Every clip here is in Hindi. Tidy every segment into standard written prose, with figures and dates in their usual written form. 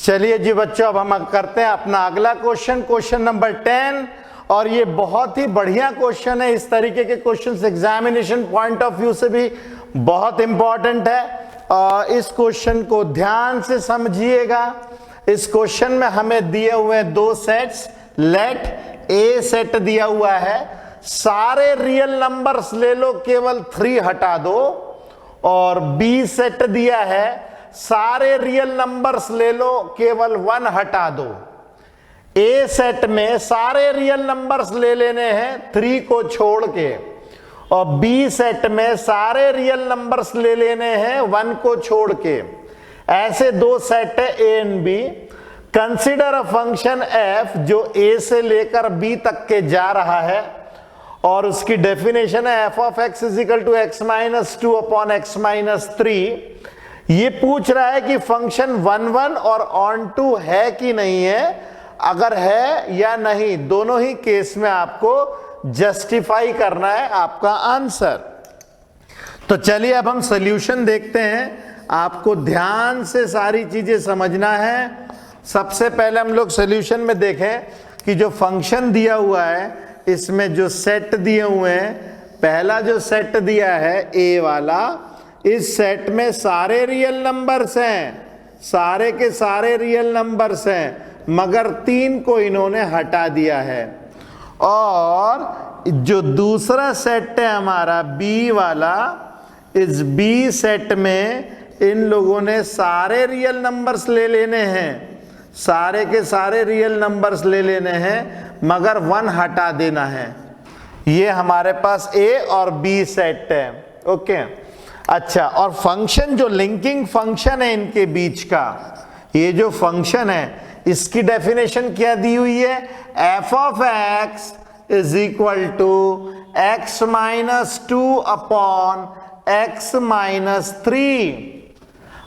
चलिए जी बच्चों, अब हम करते हैं अपना अगला क्वेश्चन, क्वेश्चन नंबर 10। और ये बहुत ही बढ़िया क्वेश्चन है। इस तरीके के question examination point of view से भी बहुत इंपॉर्टेंट है। इस क्वेश्चन को ध्यान से समझिएगा। इस क्वेश्चन में हमें दिए हुए हैं दो सेट्स। लेट ए सेट दिया हुआ है, सारे रियल नंबर्स ले लो, केवल 3 हटा दो। और बी सेट दिया है, सारे रियल नंबर्स ले लो, केवल 1 हटा दो। ए सेट में सारे रियल नंबर्स ले लेने हैं 3 को छोड़ के, और बी सेट में सारे रियल नंबर्स ले लेने हैं 1 को छोड़ के। ऐसे दो सेट है A and B. Consider a function f जो ए से लेकर बी तक के जा रहा है, और उसकी डेफिनेशन है f of x is equal to x minus 2 upon x minus 3। ये पूछ रहा है कि फंक्शन 1 1 और ऑन टू है कि नहीं है। अगर है या नहीं, दोनों ही केस में आपको जस्टिफाई करना है आपका आंसर। तो चलिए अब हम सॉल्यूशन देखते हैं। आपको ध्यान से सारी चीजें समझना है। सबसे पहले हम लोग सॉल्यूशन में देखें कि जो फंक्शन दिया हुआ है, इसमें जो सेट दिए हुए हैं, पहला जो सेट दिया है ए वाला, इस सेट में सारे रियल नंबर्स हैं, सारे के सारे रियल नंबर्स हैं, मगर 3 को इन्होंने हटा दिया है। और जो दूसरा सेट है हमारा बी वाला, इस बी सेट में इन लोगों ने सारे रियल नंबर्स ले लेने हैं, सारे के सारे रियल नंबर्स ले लेने हैं, मगर 1 हटा देना है। ये हमारे पास ए और बी सेट है। ओके, अच्छा, और फंक्शन जो लिंकिंग फंक्शन है इनके बीच का, ये जो फंक्शन है, इसकी डेफिनेशन क्या दी हुई है? F of x is equal to x minus 2 upon x minus 3।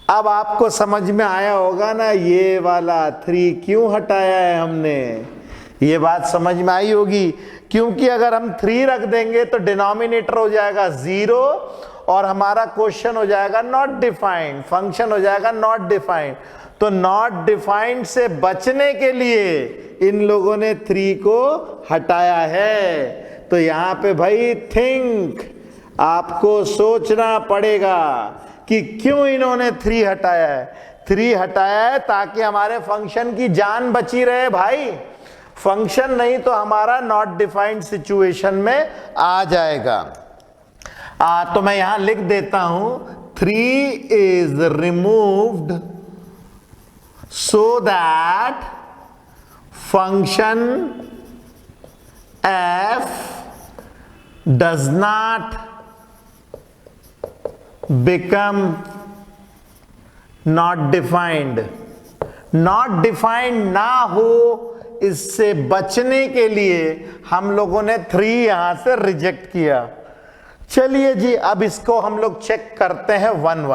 अब आपको समझ में आया होगा ना, ये वाला 3 क्यों हटाया है हमने। ये बात समझ में आई होगी, क्योंकि अगर हम 3 रख देंगे तो डिनोमिनेटर हो जाएगा 0 और हमारा क्वेश्चन हो जाएगा नॉट डिफाइंड, फंक्शन हो जाएगा नॉट डिफाइंड। तो नॉट डिफाइंड से बचने के लिए इन लोगों ने 3 को हटाया है। तो यहां पे भाई थिंक, आपको सोचना पड़ेगा कि क्यों इन्होंने 3 हटाया है। 3 हटाया है ताकि हमारे फंक्शन की जान बची रहे भाई। फंक्शन नहीं तो हमारा नॉट डिफाइंड सिचुएशन में आ जाएगा। तो मैं यहां लिख देता हूं 3 is removed so that function f does not become not defined। not defined ना हो, इससे बचने के लिए हम लोगों ने 3 यहां से रिजेक्ट किया। चलिए जी, अब इसको हम लोग चेक करते हैं 1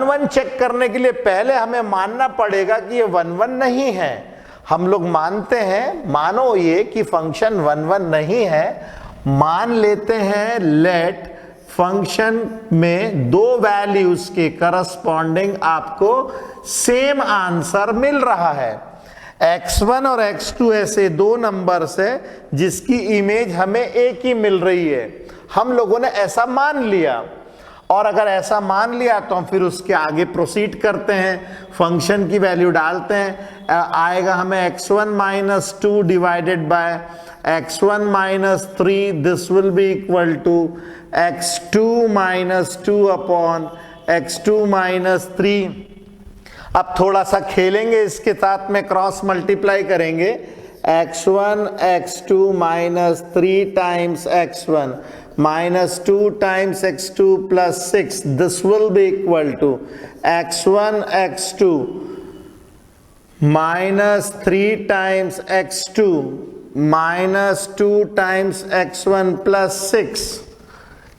1 चेक करने के लिए पहले हमें मानना पड़ेगा कि ये 1 1 नहीं है। हम लोग मानते हैं, मानो ये कि फंक्शन 1 1 नहीं है, मान लेते हैं लेट फंक्शन में 2 वैल्यूज के करस्पॉन्डिंग आपको सेम आंसर मिल रहा है। x1 और x2 ऐसे 2 नंबर्स है जिसकी इमेज हमें एक ही मिल रही है। हम लोगों ने ऐसा मान लिया, और अगर ऐसा मान लिया तो हम फिर उसके आगे प्रोसीड करते हैं, फंक्शन की वैल्यू डालते हैं। आएगा हमें x1 minus 2 divided by x1 minus 3, this will be equal to x2 minus 2 upon x2 minus 3। अब थोड़ा सा खेलेंगे, इसके साथ में क्रॉस मल्टीप्लाई करेंगे। x1 x2 minus 3 times x1 minus 2 times x2 plus 6, this will be equal to x1 x2 minus 3 times x2 minus 2 times x1 plus 6।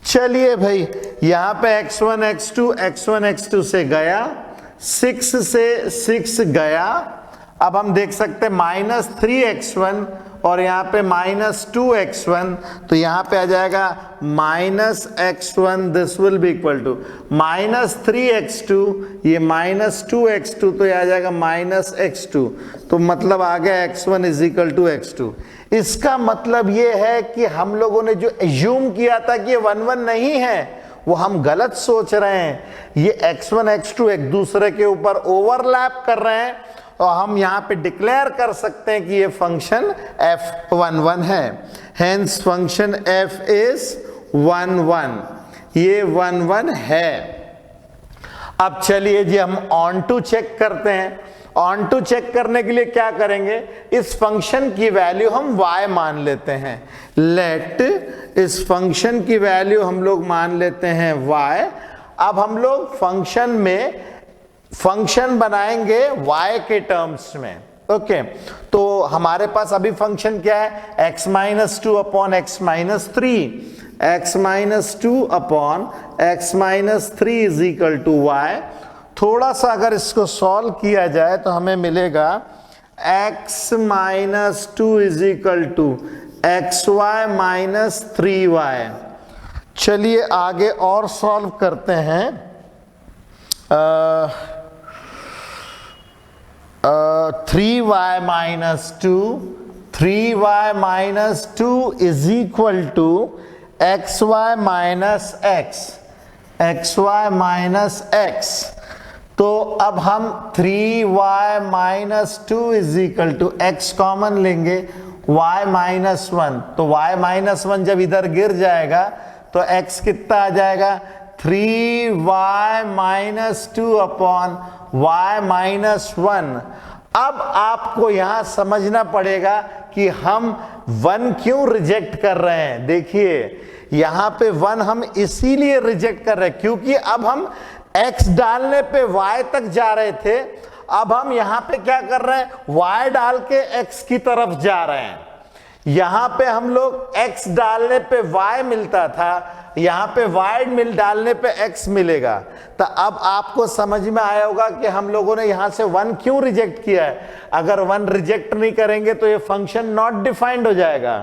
चलिए भाई, यहां पे x1 x2 से गया, 6 से 6 गया। अब हम देख सकते हैं -3x1 और यहाँ पे -2x1, तो यहाँ पे आ जाएगा -x1, this will be equal to -3x2, ये -2x2, तो ये आ जाएगा -x2, तो मतलब आ गया x1 is equal to x2। इसका मतलब ये है कि हम लोगों ने जो एज्यूम किया था कि ये 1 1 नहीं है, वो हम गलत सोच रहे हैं। ये x1 x2 एक दूसरे के ऊपर ओवरलैप कर रहे हैं, और हम यहाँ पे डिक्लेयर कर सकते हैं कि ये फंक्शन f11 है। हेंस फंक्शन f इज 1 1, ये 1 1 है। अब चलिए जी हम ऑन टू चेक करते हैं। ऑन टू चेक करने के लिए क्या करेंगे, इस फंक्शन की वैल्यू हम y मान लेते हैं। लेट इस फंक्शन की वैल्यू हम लोग मान लेते हैं y। अब हम लोग फंक्शन में फंक्शन बनाएंगे y के टर्म्स में। ओके, तो हमारे पास अभी फंक्शन क्या है, x-2 upon x-3, x-2 upon x-3 is equal to y। थोड़ा सा अगर इसको सॉल्व किया जाए तो हमें मिलेगा x-2 is equal to xy minus 3y। चलिए आगे और सॉल्व करते हैं। 3y minus 2, 3y minus 2 is equal to xy minus x, xy minus x। तो अब हम 3y minus 2 is equal to x common लेंगे, y माइनस 1, तो y माइनस 1 जब इधर गिर जाएगा तो x कितना आ जाएगा, 3y minus 2 upon y minus 1। अब आपको यहां समझना पड़ेगा कि हम 1 क्यों रिजेक्ट कर रहे हैं। देखिए यहां पे 1 हम इसीलिए रिजेक्ट कर रहे हैं क्योंकि अब हम x डालने पे y तक जा रहे थे, अब हम यहां पे क्या कर रहे हैं, y डाल के x की तरफ जा रहे हैं। यहां पे हम लोग x डालने पे y मिलता था, यहां पे y डालने पे x मिलेगा। तो अब आपको समझ में आया होगा कि हम लोगों ने यहां से 1 क्यों रिजेक्ट किया है। अगर 1 रिजेक्ट नहीं करेंगे तो ये फंक्शन नॉट डिफाइंड हो जाएगा।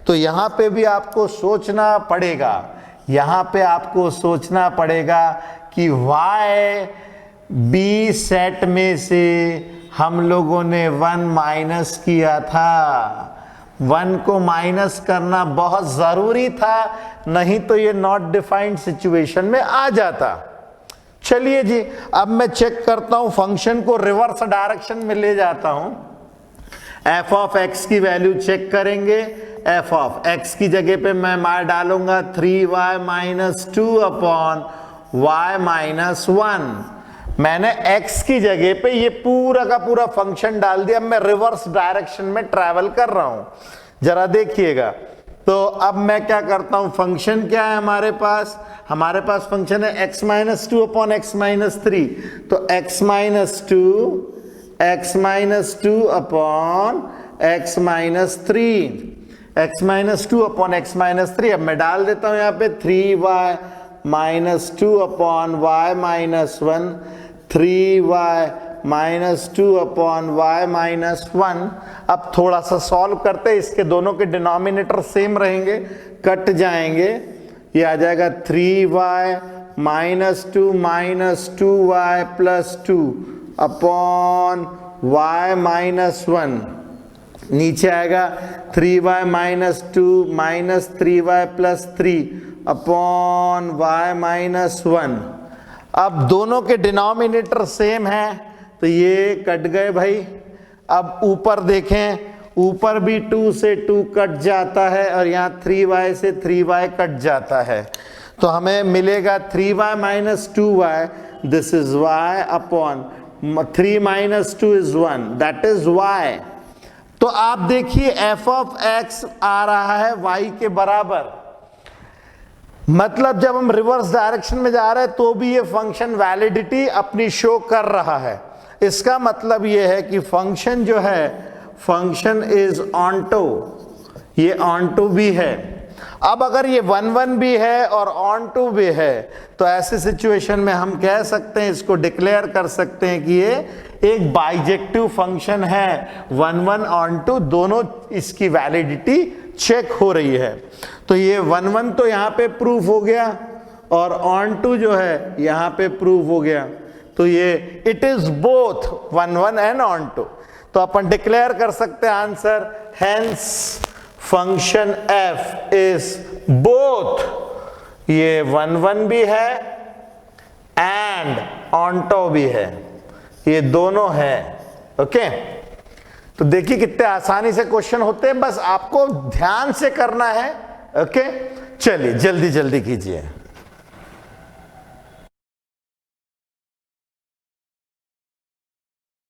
तो यहां पे भी आपको सोचना पड़ेगा, यहां पे आपको सोचना पड़ेगा कि y b सेट में से हम लोगों ने 1 माइनस किया था। 1 को माइनस करना बहुत जरूरी था, नहीं तो ये नॉट डिफाइंड सिचुएशन में आ जाता। चलिए जी अब मैं चेक करता हूं, फंक्शन को रिवर्स डायरेक्शन में ले जाता हूं। f ऑफ x की वैल्यू चेक करेंगे। f ऑफ x की जगह पे मैं डालूंगा 3y minus 2 upon y minus 1। मैंने x की जगह पे ये पूरा का पूरा फंक्शन डाल दिया। मैं रिवर्स डायरेक्शन में ट्रैवल कर रहा हूं, जरा देखिएगा। तो अब मैं क्या करता हूं, फंक्शन क्या है हमारे पास, हमारे पास फंक्शन है x minus 2 upon x minus 3। तो x minus 2 upon x minus 3, x minus 2 upon x minus 3। अब मैं डाल देता हूं यहाँ पे 3y minus 2 upon y minus 1, 3y minus 2 upon y minus 1। अब थोड़ा सा सॉल्व करते हैं, इसके दोनों के डिनोमिनेटर सेम रहेंगे, कट जाएंगे। ये आ जाएगा 3y minus 2y plus 2 upon y minus 1। नीचे आएगा 3y minus 2 minus 3y plus 3 upon y minus 1। अब दोनों के डिनोमिनेटर सेम है तो ये कट गए भाई। अब ऊपर देखें, ऊपर भी 2 से 2 कट जाता है और यहाँ 3y से 3y कट जाता है। तो हमें मिलेगा 3y minus 2y, this is y upon 3 minus 2 is 1, that is y। तो आप देखिए f ऑफ x आ रहा है y के बराबर। मतलब जब हम रिवर्स डायरेक्शन में जा रहे हैं तो भी ये फंक्शन वैलिडिटी अपनी शो कर रहा है। इसका मतलब ये है कि फंक्शन जो है, फंक्शन इज ऑनटो, ये ऑनटो भी है। अब अगर ये 1 1 भी है और ऑन टू भी है तो ऐसे सिचुएशन में हम कह सकते हैं, इसको डिक्लेयर कर सकते हैं कि ये एक बाइजेक्टिव फंक्शन है। 1 1 ऑन टू दोनों इसकी वैलिडिटी चेक हो रही है। तो ये 1 1 तो यहाँ पे प्रूफ हो गया और ऑन टू जो है यहाँ पे प्रूफ हो गया। तो ये it is both 1 1 and onto. तो अपन डिक्लेयर कर सकते हैं answer, hence function f is both, ये 1 1 भी है एंड ऑन टू भी है, ये दोनों है। ओके, तो देखिए कितने आसानी से क्वेश्चन होते हैं, बस आपको ध्यान से करना है। ओके, चलिए जल्दी जल्दी कीजिए।